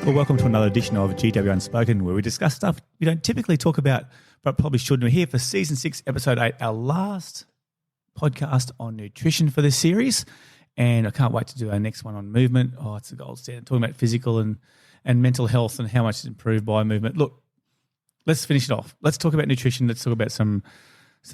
Well, welcome to another edition of GW Unspoken, where we discuss stuff we don't typically talk about, but probably should. We're here for Season 6, Episode 8, our last podcast on nutrition for this series. And I can't wait to do our next one on movement. Oh, it's the gold standard, talking about physical and mental health and how much it's improved by movement. Look, let's finish it off. Let's talk about nutrition. Let's talk about some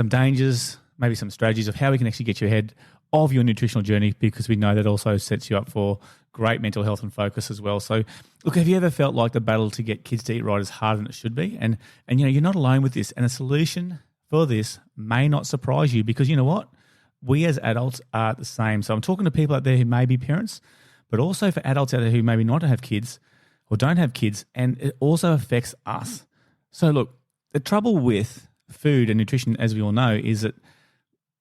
dangers, maybe some strategies of how we can actually get you ahead of your nutritional journey, because we know that also sets you up for great mental health and focus as well. So, look, have you ever felt like the battle to get kids to eat right is harder than it should be? And you know, you're not alone with this. And a solution for this may not surprise you, because you know what? We as adults are the same. So I'm talking to people out there who may be parents, but also for adults out there who maybe not have kids or don't have kids, and it also affects us. So look, the trouble with food and nutrition, as we all know, is that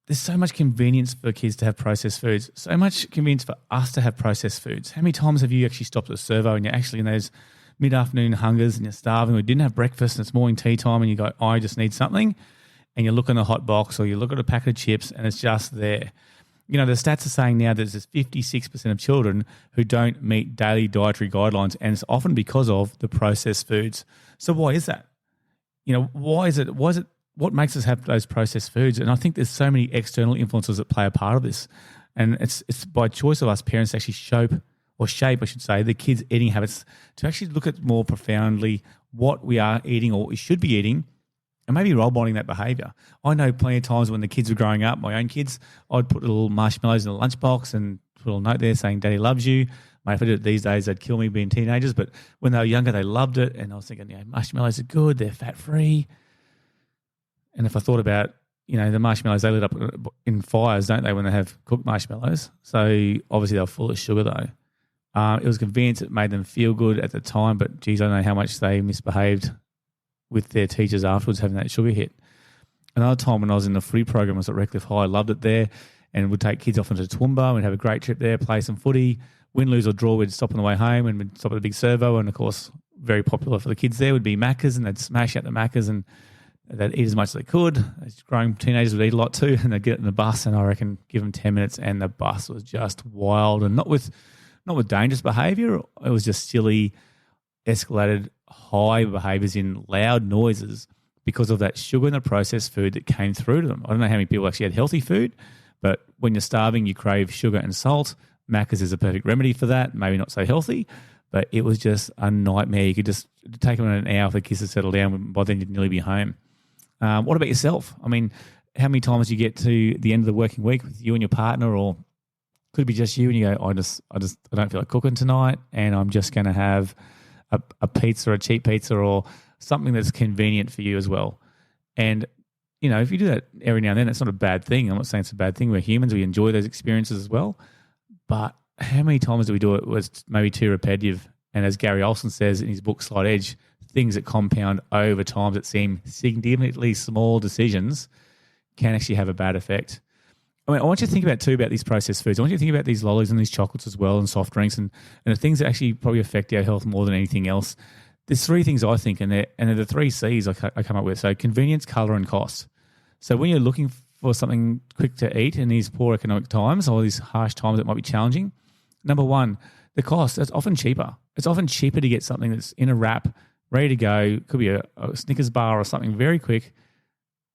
there's so much convenience for kids to have processed foods, so much convenience for us to have processed foods. How many times have you actually stopped at a servo and you're actually in those mid-afternoon hungers and you're starving, we didn't have breakfast and it's morning tea time and you go, I just need something, and you look in a hot box or you look at a packet of chips and it's just there. You know, the stats are saying now that there's 56% of children who don't meet daily dietary guidelines, and it's often because of the processed foods. So why is that? You know, why is it what makes us have those processed foods? And I think there's so many external influences that play a part of this. And it's by choice of us parents to actually shape, I should say, the kids' eating habits, to actually look at more profoundly what we are eating or what we should be eating, and maybe role modeling that behaviour. I know plenty of times when the kids were growing up, my own kids, I'd put little marshmallows in a lunchbox and put a little note there saying, Daddy loves you. Mate, if I did it these days, they'd kill me being teenagers. But when they were younger, they loved it. And I was thinking, marshmallows are good. They're fat-free. And if I thought about, the marshmallows, they lit up in fires, don't they, when they have cooked marshmallows? So obviously they were full of sugar though. It was convenience. It made them feel good at the time, but geez, I don't know how much they misbehaved with their teachers afterwards having that sugar hit. Another time when I was in the footy program, I was at Redcliffe High, I loved it there, and we'd take kids off into Toowoomba, we'd have a great trip there, play some footy, win, lose or draw, we'd stop on the way home and we'd stop at a big servo, and of course, very popular for the kids there would be Maccas, and they'd smash out the Maccas and they'd eat as much as they could. Growing teenagers would eat a lot too, and they'd get in the bus, and I reckon give them 10 minutes and the bus was just wild, and not with dangerous behaviour. It was just silly, escalated high behaviours in loud noises because of that sugar and the processed food that came through to them. I don't know how many people actually had healthy food, but when you're starving, you crave sugar and salt. Macca's is a perfect remedy for that, maybe not so healthy, but it was just a nightmare. You could just take them in an hour for the kids to settle down, by then you'd nearly be home. What about yourself? I mean, how many times you get to the end of the working week with you and your partner, or could be just you, and you go, I don't feel like cooking tonight, and I'm just going to have a pizza, a cheap pizza, or something that's convenient for you as well. And, if you do that every now and then, it's not a bad thing. I'm not saying it's a bad thing. We're humans. We enjoy those experiences as well. But how many times do we do it was maybe too repetitive? And as Gary Olson says in his book, Slight Edge, things that compound over time that seem significantly small decisions can actually have a bad effect. I want you to think about these processed foods. I want you to think about these lollies and these chocolates as well, and soft drinks, and the things that actually probably affect our health more than anything else. There's three things I think, and they're the three C's I come up with. So convenience, colour, and cost. So when you're looking for something quick to eat in these poor economic times, or these harsh times that might be challenging, number one, the cost. It's often cheaper. It's often cheaper to get something that's in a wrap, ready to go. It could be a Snickers bar or something very quick,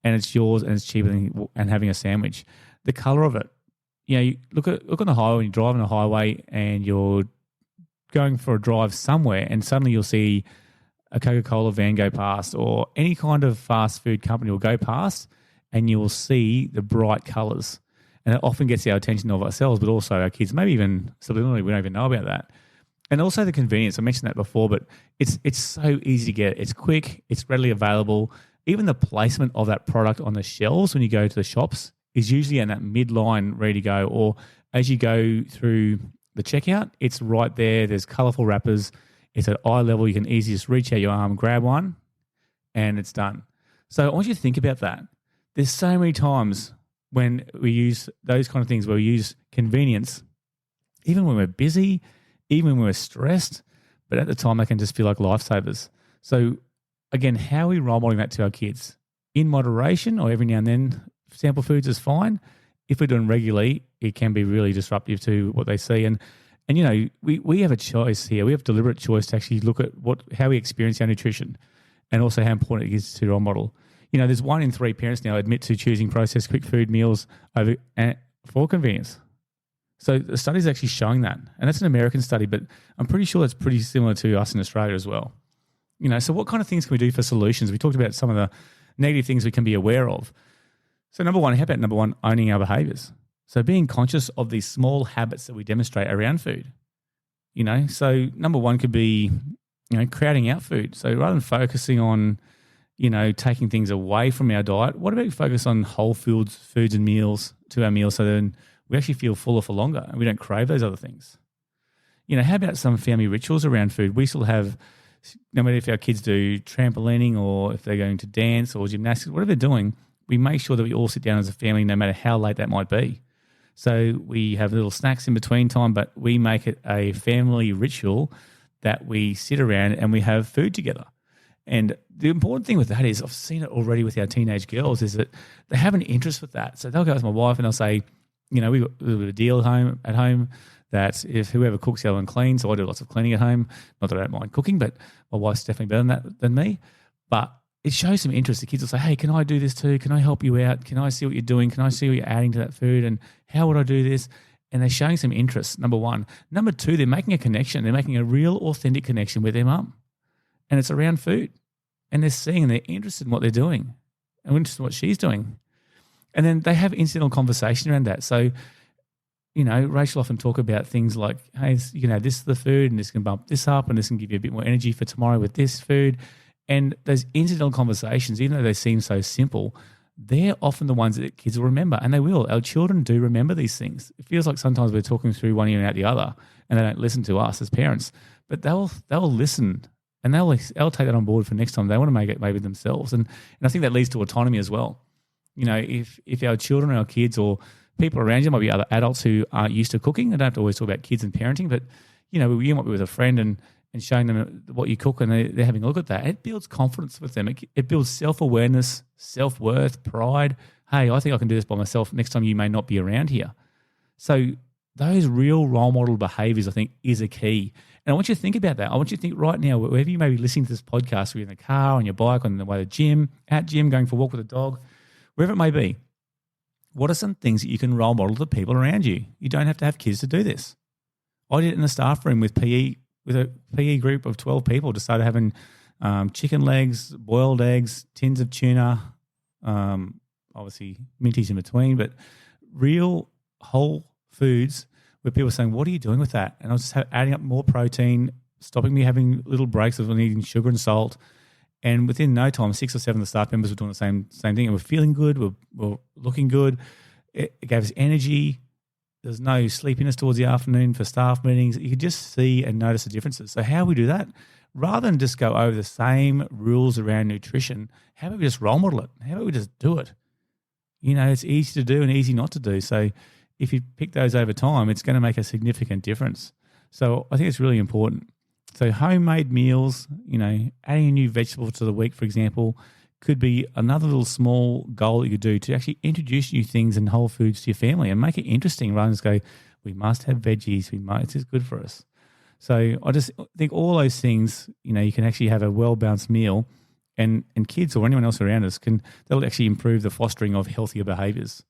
and it's yours, and it's cheaper than having a sandwich. The colour of it. You look on the highway when you're driving a highway and you're going for a drive somewhere, and suddenly you'll see a Coca-Cola van go past, or any kind of fast food company will go past, and you will see the bright colours. And it often gets our attention of ourselves, but also our kids, maybe even subliminally, we don't even know about that. And also the convenience. I mentioned that before, but it's so easy to get. It's quick. It's readily available. Even the placement of that product on the shelves when you go to the shops is usually in that midline ready to go, or as you go through the checkout, it's right there. There's colourful wrappers. It's at eye level. You can easily just reach out your arm, grab one, and it's done. So I want you to think about that. There's so many times when we use those kind of things, where we use convenience, even when we're busy, even when we're stressed, but at the time they can just feel like lifesavers. So again, how are we role modeling that to our kids? In moderation, or every now and then, sample foods is fine. If we're doing regularly, it can be really disruptive to what they see. And And, we have a choice here. We have deliberate choice to actually look at how we experience our nutrition and also how important it is to role model. There's 1 in 3 parents now admit to choosing processed quick food meals for convenience. So the study is actually showing that. And that's an American study, but I'm pretty sure that's pretty similar to us in Australia as well. So what kind of things can we do for solutions? We talked about some of the negative things we can be aware of. So how about number one, owning our behaviors? So being conscious of these small habits that we demonstrate around food. So number one could be, crowding out food. So rather than focusing on, taking things away from our diet, what about we focus on whole foods and meals to our meals so then we actually feel fuller for longer and we don't crave those other things? How about some family rituals around food? We still have, no matter if our kids do trampolining or if they're going to dance or gymnastics, whatever they're doing, we make sure that we all sit down as a family no matter how late that might be. So we have little snacks in between time, but we make it a family ritual that we sit around and we have food together. And the important thing with that is, I've seen it already with our teenage girls, is that they have an interest with that. So they'll go with my wife and they'll say, we've got a deal at home that if whoever cooks, the other one cleans. So I do lots of cleaning at home. Not that I don't mind cooking, but my wife's definitely better than me. But it shows some interest. The kids will say, hey, can I do this too? Can I help you out? Can I see what you're doing? Can I see what you're adding to that food? And how would I do this? And they're showing some interest, number one. Number two, they're making a connection. They're making a real authentic connection with their mum. And it's around food. And they're seeing and they're interested in what they're doing and interested in what she's doing. And then they have incidental conversation around that. So, Rachel often talk about things like, hey, this is the food and this can bump this up and this can give you a bit more energy for tomorrow with this food. And those incidental conversations, even though they seem so simple, they're often the ones that kids will remember, and they will. Our children do remember these things. It feels like sometimes we're talking through one ear and out the other, and they don't listen to us as parents. But they'll listen, and they'll take that on board for next time. They want to make it maybe themselves, and I think that leads to autonomy as well. If our children or our kids or people around you might be other adults who aren't used to cooking, I don't have to always talk about kids and parenting, but you might be with a friend and showing them what you cook and they're having a look at that. It builds confidence with them. It builds self-awareness, self-worth, pride. Hey, I think I can do this by myself. Next time you may not be around here. So those real role model behaviors, I think, is a key. And I want you to think about that. I want you to think right now, wherever you may be listening to this podcast, whether you're in the car, on your bike, on the way to the gym, at gym, going for a walk with a dog, wherever it may be, what are some things that you can role model to people around you? You don't have to have kids to do this. I did it in the staff room with PE, with a PE group of 12 people. Just started having chicken legs, boiled eggs, tins of tuna, obviously minties in between, but real whole foods where people are saying, what are you doing with that? And I was just adding up more protein, stopping me having little breaks of eating sugar and salt. And within no time, 6 or 7 of the staff members were doing the same thing. And we're feeling good, we're looking good. It gave us energy. There's no sleepiness towards the afternoon for staff meetings. You could just see and notice the differences. So how we do that, rather than just go over the same rules around nutrition, how about we just role model it? How about we just do it? It's easy to do and easy not to do. So if you pick those over time, it's going to make a significant difference. So I think it's really important. So homemade meals, adding a new vegetable to the week, for example, could be another little small goal that you do to actually introduce new things and whole foods to your family and make it interesting rather than just go, we must have veggies, it's just good for us. So I just think all those things, you can actually have a well-balanced meal and kids or anyone else around us they'll actually improve the fostering of healthier behaviors.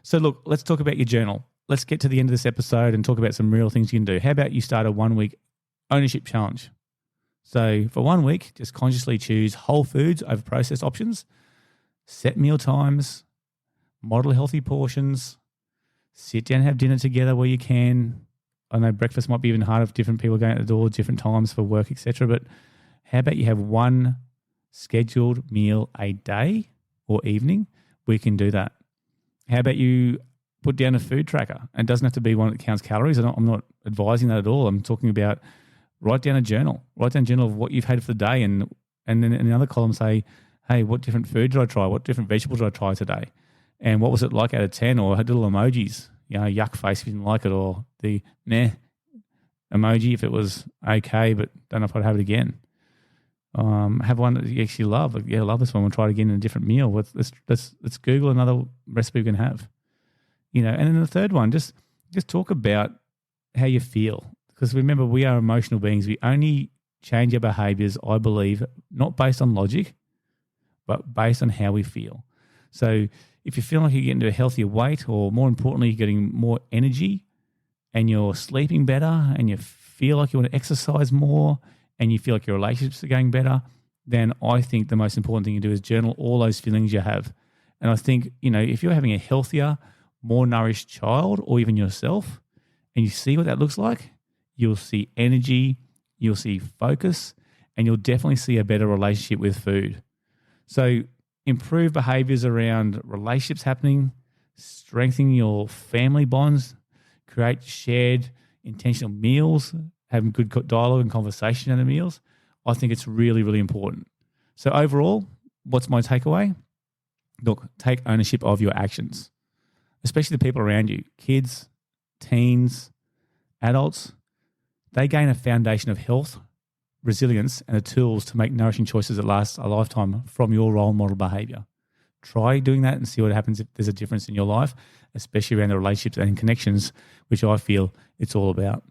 So look, let's talk about your journal. Let's get to the end of this episode and talk about some real things you can do. How about you start a 1-week ownership challenge? So for 1 week, just consciously choose whole foods over processed options, set meal times, model healthy portions, sit down and have dinner together where you can. I know breakfast might be even harder if different people are going out the door, different times for work, etc. But how about you have one scheduled meal a day or evening? We can do that. How about you put down a food tracker? And it doesn't have to be one that counts calories. I'm not advising that at all. I'm talking about write down a journal. Write down a journal of what you've had for the day and then in the other column say, hey, what different food did I try? What different vegetables did I try today? And what was it like out of 10? Or had little emojis, yuck face if you didn't like it, or the meh emoji if it was okay, but don't know if I'd have it again. Have one that you actually love. Like, I love this one. We'll try it again in a different meal. Let's Google another recipe we can have. And then the third one, just talk about how you feel. Because remember, we are emotional beings. We only change our behaviors, I believe, not based on logic, but based on how we feel. So if you feel like you're getting to a healthier weight, or more importantly, you're getting more energy and you're sleeping better and you feel like you want to exercise more and you feel like your relationships are going better, then I think the most important thing you do is journal all those feelings you have. And I think, if you're having a healthier, more nourished child or even yourself, and you see what that looks like, you'll see energy, you'll see focus, and you'll definitely see a better relationship with food. So improve behaviors around relationships happening, strengthening your family bonds, create shared intentional meals, having good dialogue and conversation in the meals. I think it's really, really important. So overall, what's my takeaway? Look, take ownership of your actions, especially the people around you, kids, teens, adults. They gain a foundation of health, resilience, and the tools to make nourishing choices that last a lifetime from your role model behavior. Try doing that and see what happens if there's a difference in your life, especially around the relationships and connections, which I feel it's all about.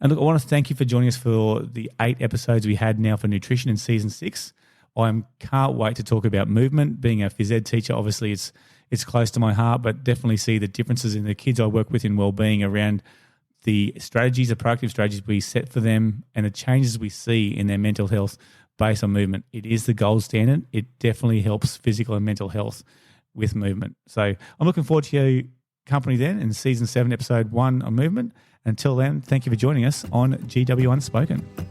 And look, I want to thank you for joining us for the 8 episodes we had now for nutrition in season 6. I can't wait to talk about movement. Being a phys ed teacher, obviously it's close to my heart, but definitely see the differences in the kids I work with in wellbeing around the strategies, the proactive strategies we set for them and the changes we see in their mental health based on movement. It is the gold standard. It definitely helps physical and mental health with movement. So I'm looking forward to your company then in season 7, episode 1 on movement. Until then, thank you for joining us on GW Unspoken.